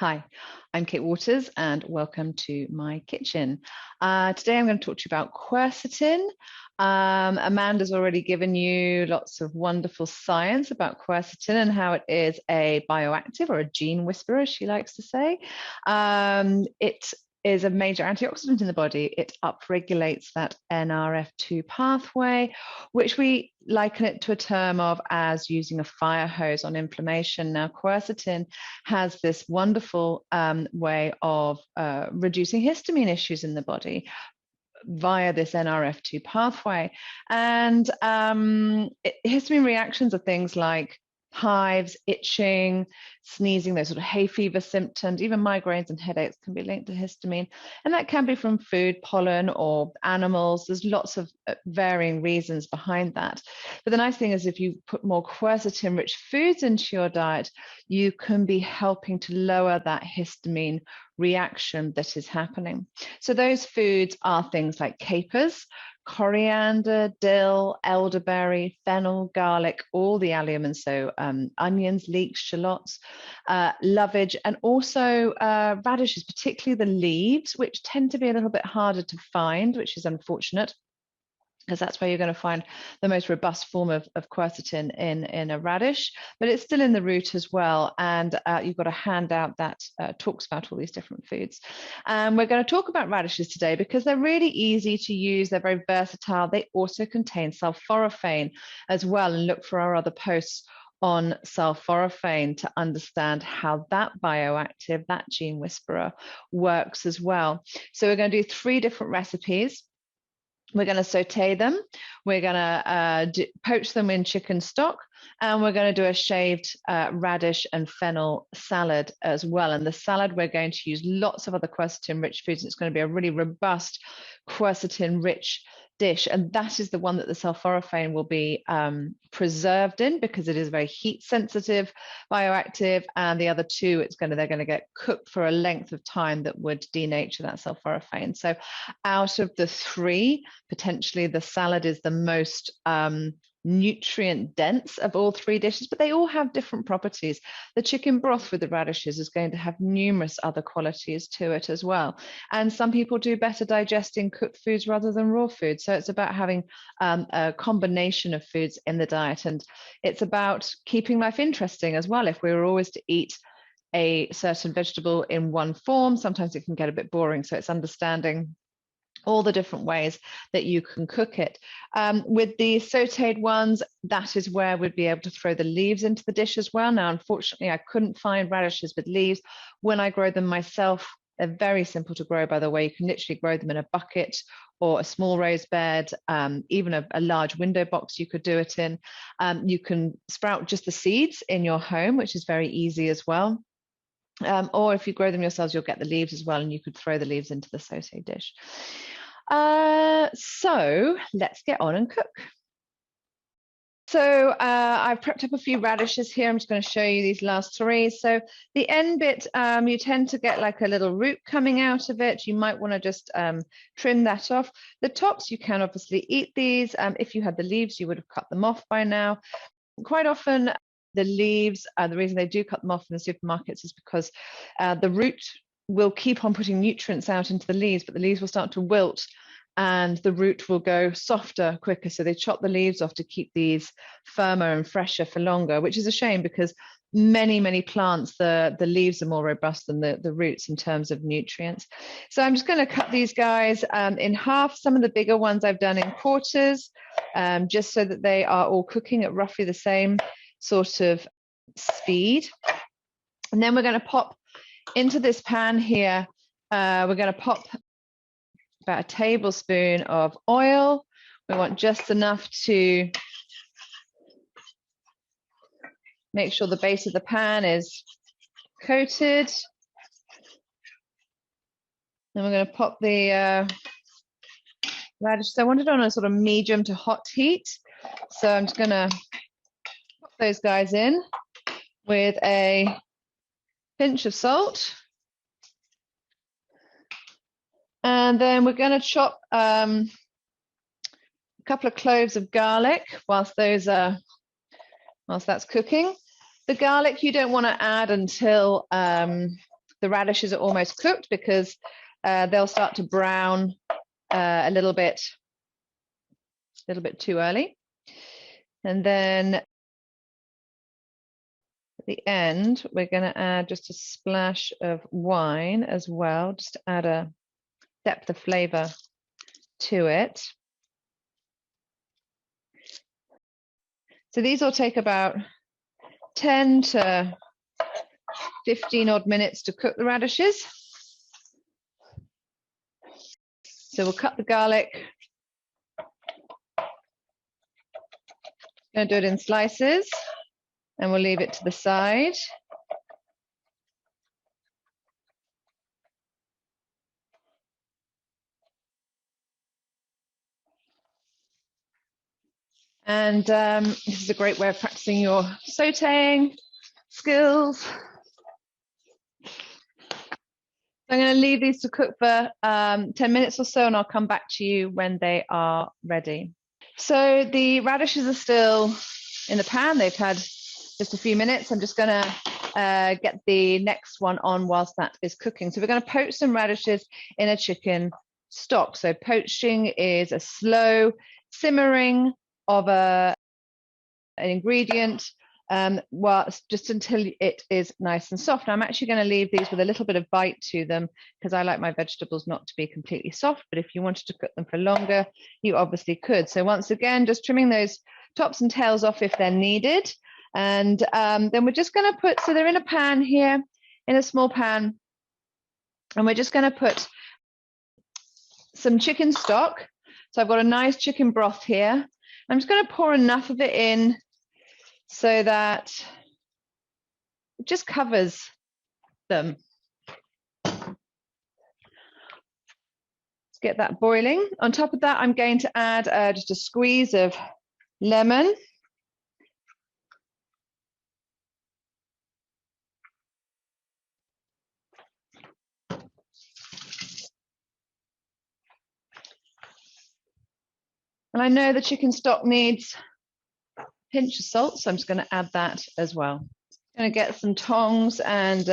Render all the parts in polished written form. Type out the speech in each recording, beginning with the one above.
Hi, I'm Kate Waters and welcome to my kitchen. Today I'm going to talk to you about quercetin. Amanda's already given you lots of wonderful science about quercetin and how it is a bioactive or a gene whisperer, as she likes to say. It is a major antioxidant in the body. It upregulates that NRF2 pathway, which we liken it to a term of as using a fire hose on inflammation. Now, quercetin has this wonderful way of reducing histamine issues in the body via this NRF2 pathway. And histamine reactions are things like hives, itching, sneezing, those sort of hay fever symptoms, even migraines and headaches can be linked to histamine. And that can be from food, pollen, or animals. There's lots of varying reasons behind that. But the nice thing is if you put more quercetin-rich foods into your diet, you can be helping to lower that histamine reaction that is happening. So those foods are things like capers, coriander, dill, elderberry, fennel, garlic, all the allium, so onions, leeks, shallots, lovage, and also radishes, particularly the leaves, which tend to be a little bit harder to find, which is unfortunate, because that's where you're going to find the most robust form of quercetin in a radish, but it's still in the root as well. And you've got a handout that talks about all these different foods. And we're going to talk about radishes today because they're really easy to use. They're very versatile. They also contain sulforaphane as well. And look for our other posts on sulforaphane to understand how that bioactive, that gene whisperer, works as well. So we're going to do 3 different recipes. We're going to saute them, we're going to poach them in chicken stock, and we're going to do a shaved radish and fennel salad as well. And the salad, we're going to use lots of other quercetin-rich foods. It's going to be a really robust quercetin-rich dish, and that is the one that the sulforaphane will be preserved in because it is very heat sensitive, bioactive, and the other 2 they're going to get cooked for a length of time that would denature that sulforaphane. So out of the 3, potentially the salad is the most nutrient dense of all 3 dishes, but they all have different properties. The chicken broth with the radishes is going to have numerous other qualities to it as well. And some people do better digesting cooked foods rather than raw foods. So it's about having a combination of foods in the diet. And it's about keeping life interesting as well. If we were always to eat a certain vegetable in one form, sometimes it can get a bit boring. So it's understanding all the different ways that you can cook it. With the sauteed ones, that is where we'd be able to throw the leaves into the dish as well. Now, unfortunately, I couldn't find radishes with leaves. When I grow them myself, they're very simple to grow, by the way. You can literally grow them in a bucket or a small raised bed, even a large window box you could do it in. You can sprout just the seeds in your home, which is very easy as well. Or if you grow them yourselves, you'll get the leaves as well, and you could throw the leaves into the sauté dish. So let's get on and cook. So I've prepped up a few radishes here. I'm just going to show you these last 3. So the end bit, you tend to get like a little root coming out of it. You might want to just trim that off. The tops, you can obviously eat these. If you had the leaves, you would have cut them off by now. Quite often, the leaves, the reason they do cut them off in the supermarkets is because the root will keep on putting nutrients out into the leaves, but the leaves will start to wilt and the root will go softer quicker. So they chop the leaves off to keep these firmer and fresher for longer, which is a shame because many plants, the leaves are more robust than the roots in terms of nutrients. So I'm just going to cut these guys in half. Some of the bigger ones I've done in quarters, just so that they are all cooking at roughly the same sort of speed. And then we're going to pop into this pan here, we're going to pop about a tablespoon of oil. We want just enough to make sure the base of the pan is coated. Then we're going to pop the radishes. I want it on a sort of medium to hot heat. So I'm just going to pop those guys in with a pinch of salt. And then we're going to chop a couple of cloves of garlic whilst that's cooking. The garlic you don't want to add until the the radishes are almost cooked because they'll start to brown a little bit too early. And then at the end, we're going to add just a splash of wine as well, just to add a depth of flavor to it. So these will take about 10 to 15 odd minutes to cook the radishes. So we'll cut the garlic. Going to do it in slices, and we'll leave it to the side. And this is a great way of practicing your sautéing skills. So I'm going to leave these to cook for 10 minutes or so, and I'll come back to you when they are ready. So the radishes are still in the pan. They've had just a few minutes. I'm just going to get the next one on whilst that is cooking. So we're going to poach some radishes in a chicken stock. So poaching is a slow simmering of an ingredient just until it is nice and soft. Now, I'm actually going to leave these with a little bit of bite to them because I like my vegetables not to be completely soft, but if you wanted to cook them for longer, you obviously could. So once again, just trimming those tops and tails off if they're needed. And then we're just going to put, so they're in a pan here, in a small pan, and we're just going to put some chicken stock. So I've got a nice chicken broth here. I'm just going to pour enough of it in so that it just covers them. Let's get that boiling. On top of that, I'm going to add just a squeeze of lemon. And I know the chicken stock needs a pinch of salt, so I'm just going to add that as well. I'm going to get some tongs, and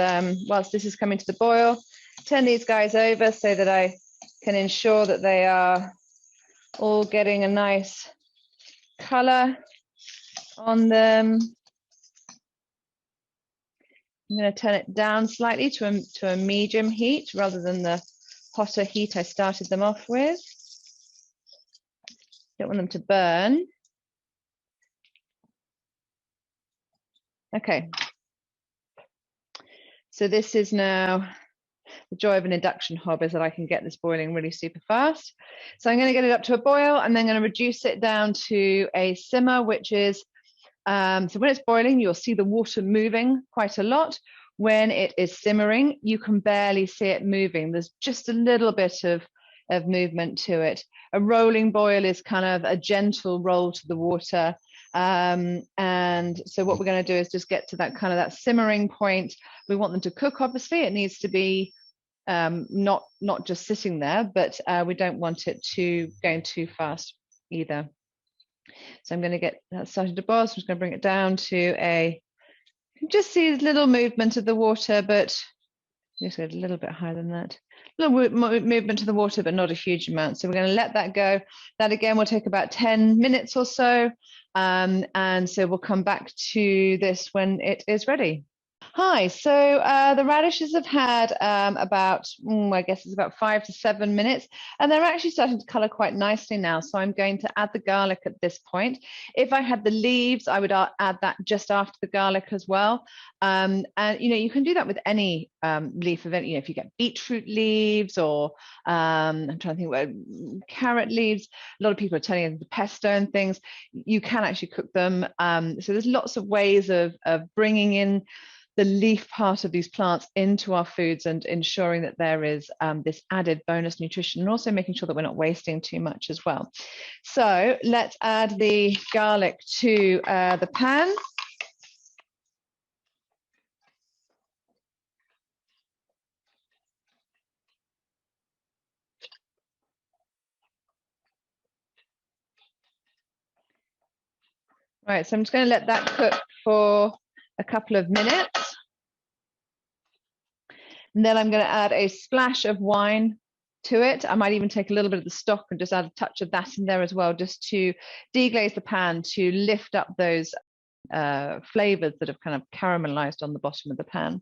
whilst this is coming to the boil, turn these guys over so that I can ensure that they are all getting a nice color on them. I'm going to turn it down slightly to a medium heat rather than the hotter heat I started them off with. Don't want them to burn. Okay. So this is now the joy of an induction hob, is that I can get this boiling really super fast. So I'm going to get it up to a boil, and then going to reduce it down to a simmer, which is, so when it's boiling, you'll see the water moving quite a lot. When it is simmering, you can barely see it moving. There's just a little bit of movement to it. A rolling boil is kind of a gentle roll to the water. And so what we're going to do is just get to that kind of that simmering point. We want them to cook, obviously. It needs to be not just sitting there, but we don't want it going too fast either. So I'm going to get that started to boil. So I'm just going to bring it down to you can just see a little movement of the water, but just a little bit higher than that. A little movement of the water, but not a huge amount. So we're going to let that go. That again will take about 10 minutes or so. And so we'll come back to this when it is ready. Hi, so the radishes have had about, I guess it's about 5 to 7 minutes, and they're actually starting to color quite nicely now. So I'm going to add the garlic at this point. If I had the leaves, I would add that just after the garlic as well. And you can do that with any leaf of it. If you get beetroot leaves, or I'm trying to think about carrot leaves. A lot of people are turning into pesto and things. You can actually cook them. So there's lots of ways of bringing in the leaf part of these plants into our foods and ensuring that there is this added bonus nutrition, and also making sure that we're not wasting too much as well. So let's add the garlic to the pan. Right, so I'm just going to let that cook for a couple of minutes. And then I'm going to add a splash of wine to it. I might even take a little bit of the stock and just add a touch of that in there as well, just to deglaze the pan, to lift up those flavors that have kind of caramelized on the bottom of the pan.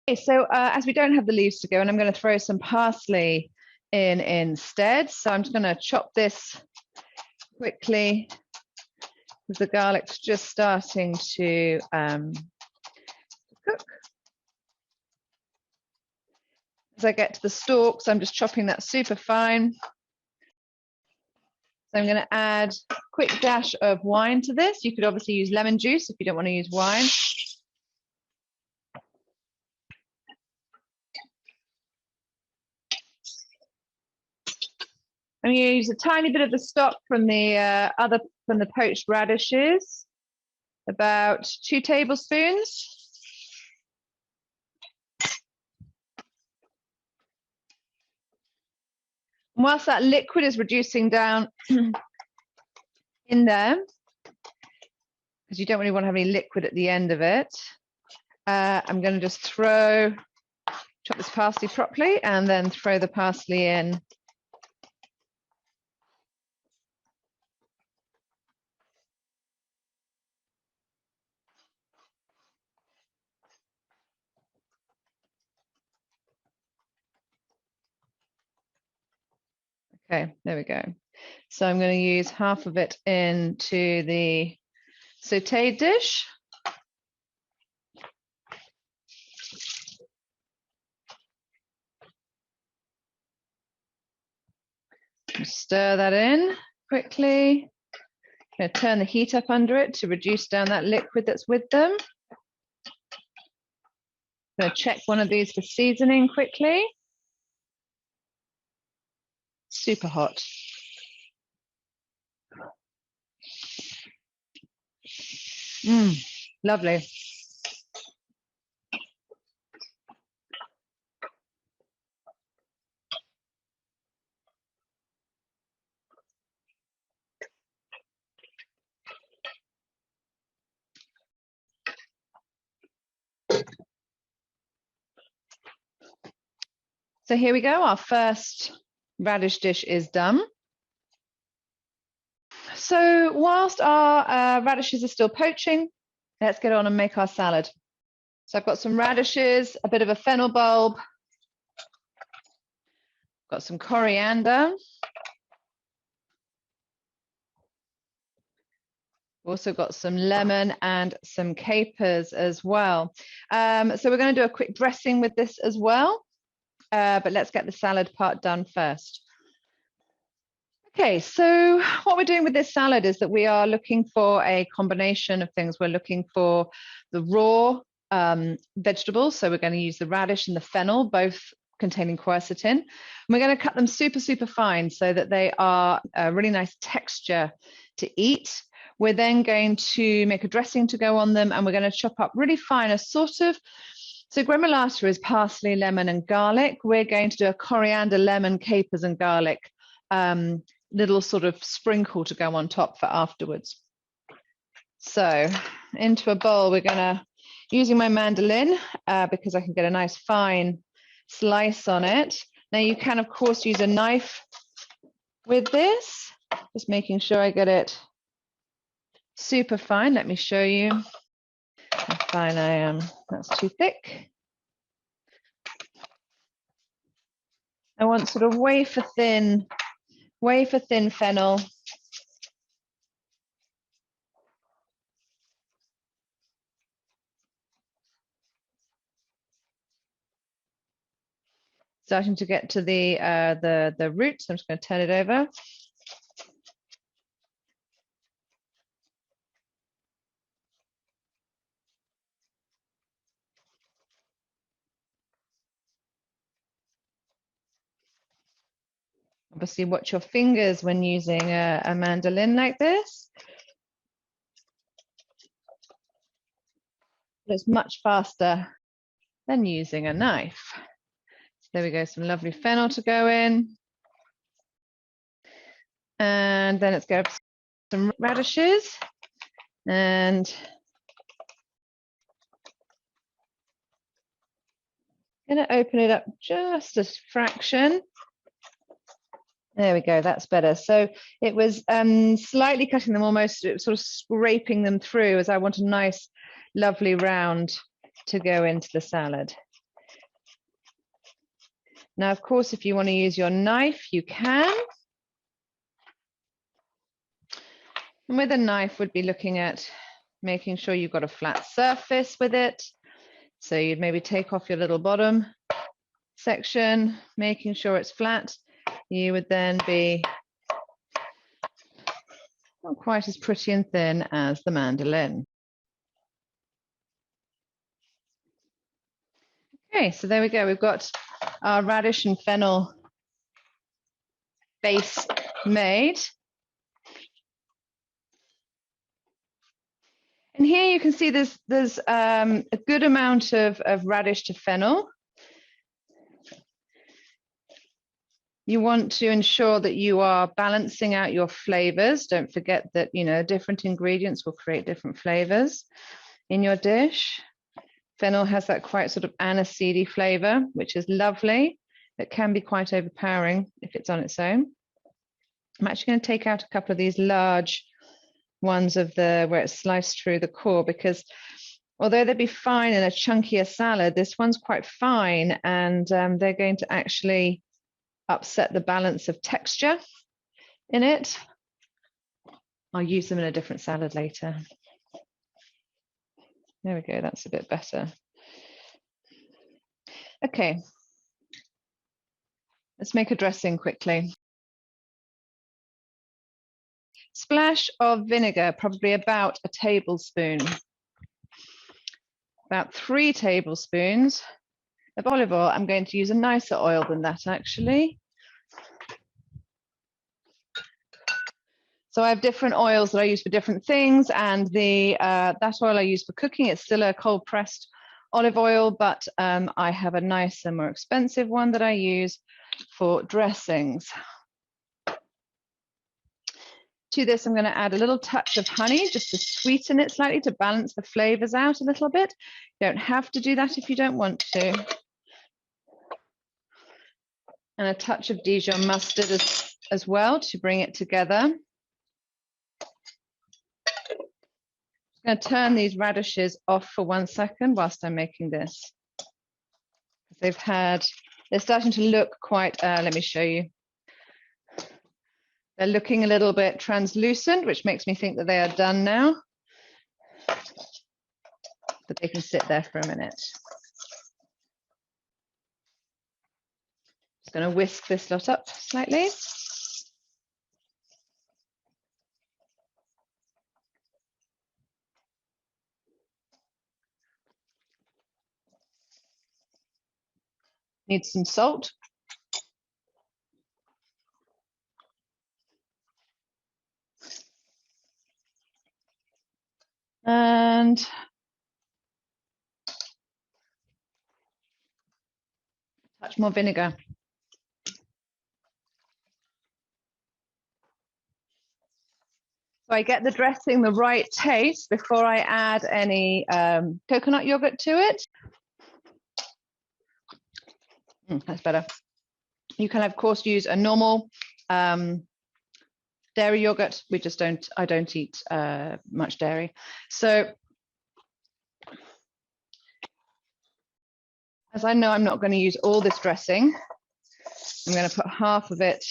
Okay, so as we don't have the leaves to go, and I'm going to throw some parsley in instead. So I'm just going to chop this quickly because the garlic's just starting to cook. As I get to the stalks, I'm just chopping that super fine. So I'm going to add a quick dash of wine to this. You could obviously use lemon juice if you don't want to use wine. I'm going to use a tiny bit of the stock from the poached radishes, about 2 tablespoons. And whilst that liquid is reducing down in there, because you don't really want to have any liquid at the end of it, I'm going to just chop this parsley properly and then throw the parsley in. Okay, there we go. So I'm going to use half of it into the sauteed dish. Stir that in quickly. I'm going to turn the heat up under it to reduce down that liquid that's with them. I'm going to check one of these for seasoning quickly. Super hot. Lovely. So here we go. Our first radish dish is done. So whilst our radishes are still poaching, let's get on and make our salad. So I've got some radishes, a bit of a fennel bulb, got some coriander. Also got some lemon and some capers as well. So we're going to do a quick dressing with this as well, but let's get the salad part done first. Okay, so what we're doing with this salad is that we are looking for a combination of things. We're looking for the raw vegetables, so we're going to use the radish and the fennel, both containing quercetin. And we're going to cut them super, super fine so that they are a really nice texture to eat. We're then going to make a dressing to go on them, and we're going to chop up really fine a sort of, so gremolata is parsley, lemon, and garlic. We're going to do a coriander, lemon, capers, and garlic little sort of sprinkle to go on top for afterwards. So into a bowl, we're going to, using my mandolin, because I can get a nice fine slice on it. Now you can, of course, use a knife with this, just making sure I get it super fine. Let me show you how fine I am. That's too thick. I want sort of wafer thin fennel. Starting to get to the roots. I'm just going to turn it over. Obviously, watch your fingers when using a mandolin like this. It's much faster than using a knife. So there we go, some lovely fennel to go in. And then let's go some radishes. And I'm going to open it up just a fraction. There we go, that's better. So it was slightly cutting them, almost sort of scraping them through, as I want a nice, lovely round to go into the salad. Now, of course, if you want to use your knife, you can. And with a knife, would be looking at making sure you've got a flat surface with it. So you'd maybe take off your little bottom section, making sure it's flat. You would then be not quite as pretty and thin as the mandolin. Okay, so there we go. We've got our radish and fennel base made. And here you can see there's a good amount of radish to fennel. You want to ensure that you are balancing out your flavors. Don't forget that, you know, different ingredients will create different flavors in your dish. Fennel has that quite sort of aniseedy flavor, which is lovely. It can be quite overpowering if it's on its own. I'm actually going to take out a couple of these large ones of the where it's sliced through the core, because although they'd be fine in a chunkier salad, this one's quite fine, and they're going to actually upset the balance of texture in it. I'll use them in a different salad later. There we go, that's a bit better. Okay, let's make a dressing quickly. Splash of vinegar, probably about a tablespoon. About 3 tablespoons of olive oil. I'm going to use a nicer oil than that, actually. So I have different oils that I use for different things, and that oil I use for cooking, it's still a cold pressed olive oil, but I have a nicer, more expensive one that I use for dressings. To this, I'm going to add a little touch of honey just to sweeten it slightly, to balance the flavors out a little bit. You don't have to do that if you don't want to. And a touch of Dijon mustard as well to bring it together. I'm going to turn these radishes off for 1 second whilst I'm making this. They're starting to look quite, let me show you. They're looking a little bit translucent, which makes me think that they are done now. But they can sit there for a minute. Just going to whisk this lot up slightly. Need some salt. And a touch more vinegar. So I get the dressing the right taste before I add any coconut yogurt to it. That's better. You can, of course, use a normal dairy yogurt. I don't eat much dairy. So as I know I'm not going to use all this dressing, I'm going to put half of it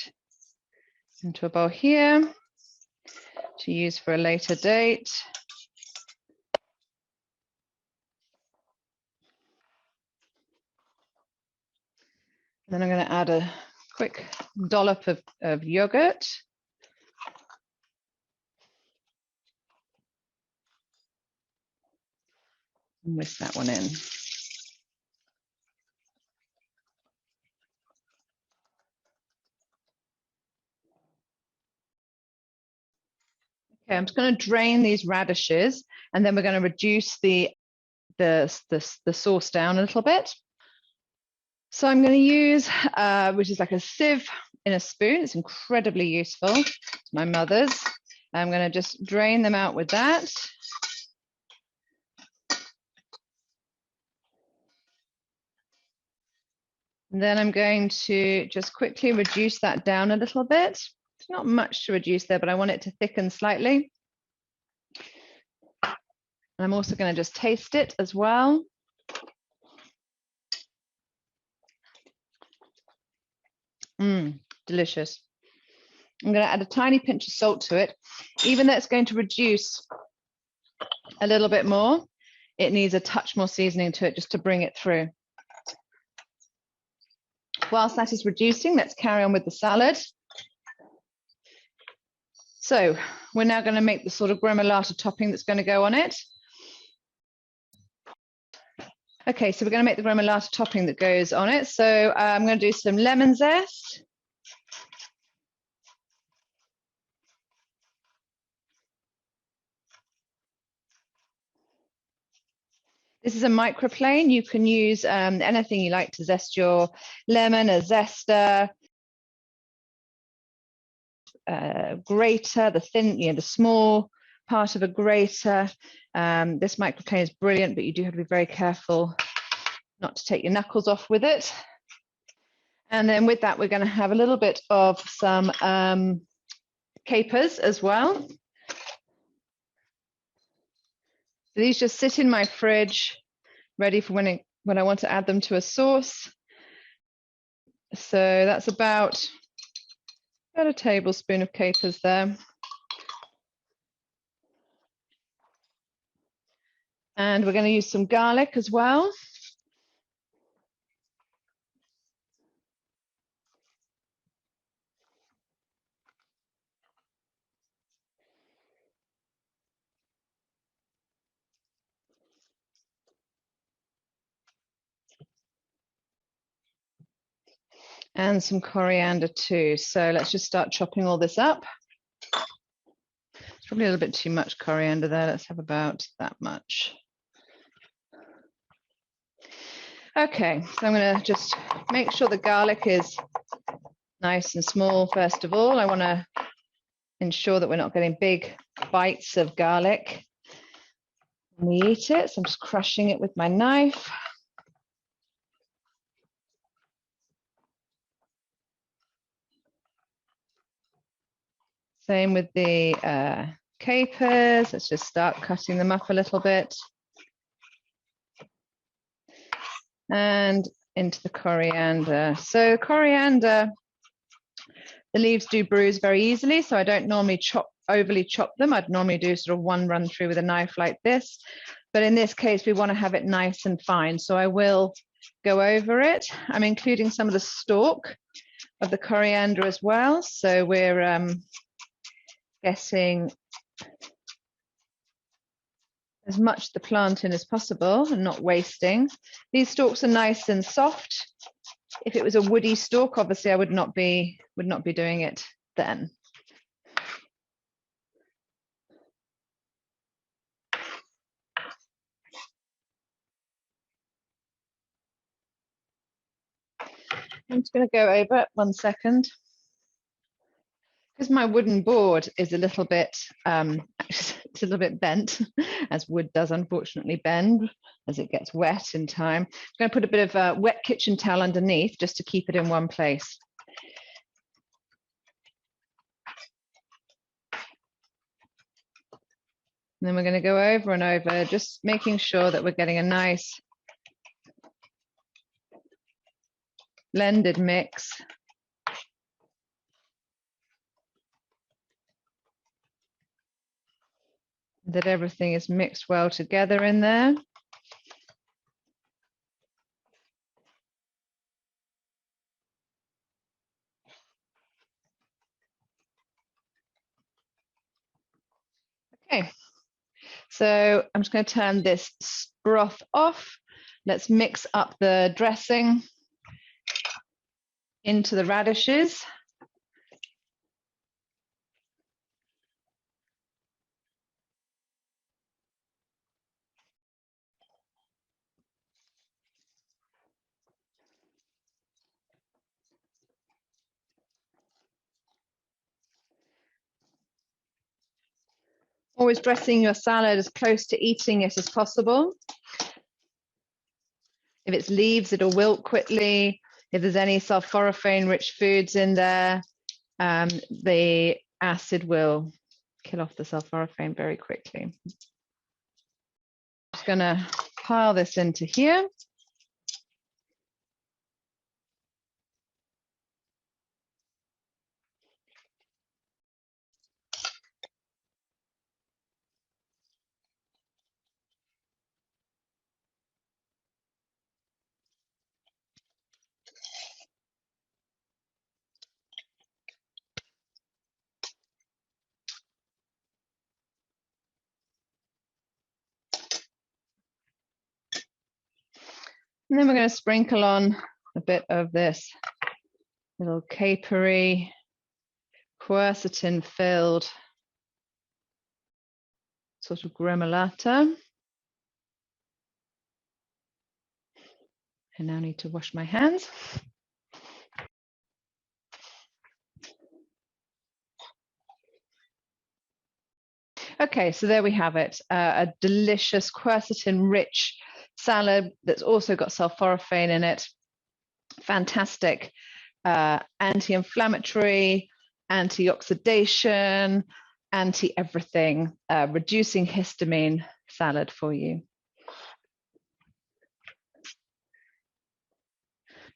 into a bowl here to use for a later date. And then I'm going to add a quick dollop of yogurt. And whisk that one in. Okay, I'm just going to drain these radishes, and then we're going to reduce the sauce down a little bit. So I'm going to use, which is like a sieve in a spoon. It's incredibly useful. It's my mother's. I'm going to just drain them out with that. And then I'm going to just quickly reduce that down a little bit. It's not much to reduce there, but I want it to thicken slightly. And I'm also going to just taste it as well. Delicious. I'm going to add a tiny pinch of salt to it. Even though it's going to reduce a little bit more, it needs a touch more seasoning to it just to bring it through. Whilst that is reducing, let's carry on with the salad. So we're now going to make the sort of gremolata topping that's going to go on it. Okay, so we're going to make the gremolata topping that goes on it. So I'm going to do some lemon zest. This is a microplane. You can use anything you like to zest your lemon, a zester, grater, the thin, the small part of a grater. This microplane is brilliant, but you do have to be very careful not to take your knuckles off with it. And then with that, we're going to have a little bit of some capers as well. So these just sit in my fridge, ready for when I want to add them to a sauce. So that's about a tablespoon of capers there. And we're going to use some garlic as well. And some coriander too. So let's just start chopping all this up. It's probably a little bit too much coriander there. Let's have about that much. Okay, so I'm going to just make sure the garlic is nice and small first of all. I want to ensure that we're not getting big bites of garlic when we eat it. So I'm just crushing it with my knife. Same with the capers. Let's just start cutting them up a little bit. And into the coriander. So coriander, the leaves do bruise very easily, so I don't normally overly chop them. I'd normally do sort of one run through with a knife like this. But in this case, we want to have it nice and fine. So I will go over it. I'm including some of the stalk of the coriander as well. So we're getting as much of the plant in as possible and not wasting. These stalks are nice and soft. If it was a woody stalk, obviously I would not be doing it then. I'm just going to go over it 1 second. Because my wooden board is a little bit, it's a little bit bent, as wood does unfortunately bend as it gets wet in time. I'm going to put a bit of a wet kitchen towel underneath just to keep it in one place. And then we're going to go over and over, just making sure that we're getting a nice blended mix. That everything is mixed well together in there. Okay, so I'm just going to turn this broth off. Let's mix up the dressing into the radishes. Always dressing your salad as close to eating it as possible. If it's leaves, it'll wilt quickly. If there's any sulforaphane-rich foods in there, the acid will kill off the sulforaphane very quickly. Just going to pile this into here. And then we're going to sprinkle on a bit of this little capery, quercetin-filled sort of gremolata. I now need to wash my hands. Okay, so there we have it, a delicious quercetin-rich salad that's also got sulforaphane in it. Fantastic anti-inflammatory, antioxidation, anti-everything, reducing histamine salad for you.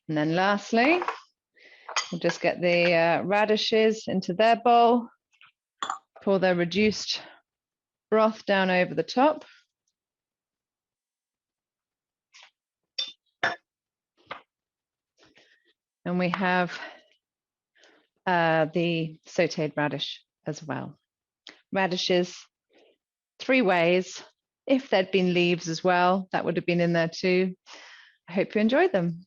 And then lastly, we'll just get the radishes into their bowl, pour their reduced broth down over the top. And we have the sauteed radish as well. Radishes, 3 ways. If there'd been leaves as well, that would have been in there too. I hope you enjoyed them.